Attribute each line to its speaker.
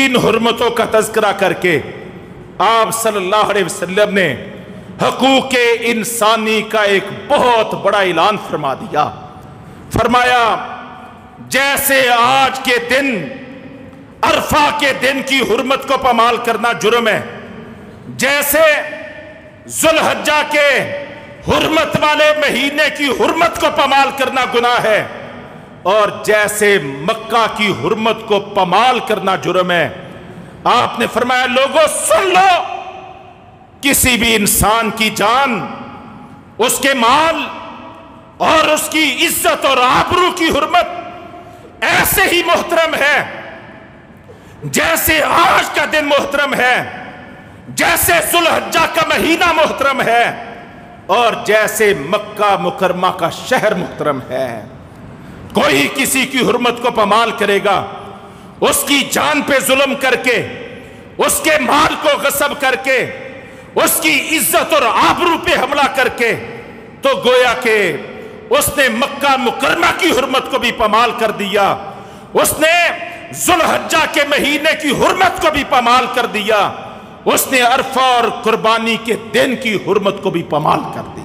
Speaker 1: ان حرمتوں کا تذکرہ کر کے آپ صلی اللہ علیہ وسلم نے حقوق انسانی کا ایک بہت بڑا اعلان فرما دیا. فرمایا جیسے آج کے دن عرفہ کے دن کی حرمت کو پامال کرنا جرم ہے، جیسے ذوالحجہ کے حرمت والے مہینے کی حرمت کو پامال کرنا گناہ ہے، اور جیسے مکہ کی حرمت کو پامال کرنا جرم ہے، آپ نے فرمایا لوگوں سن لو، کسی بھی انسان کی جان، اس کے مال اور اس کی عزت اور آبرو کی حرمت ایسے ہی محترم ہے جیسے آج کا دن محترم ہے، جیسے ذوالحجہ کا مہینہ محترم ہے، اور جیسے مکہ مکرمہ کا شہر محترم ہے. کوئی کسی کی حرمت کو پامال کرے گا، اس کی جان پہ ظلم کر کے، اس کے مال کو غصب کر کے، اس کی عزت اور آبرو پہ حملہ کر کے، تو گویا کہ اس نے مکہ مکرمہ کی حرمت کو بھی پامال کر دیا، اس نے ذوالحجہ کے مہینے کی حرمت کو بھی پامال کر دیا، اس نے عرفہ اور قربانی کے دن کی حرمت کو بھی پامال کر دیا.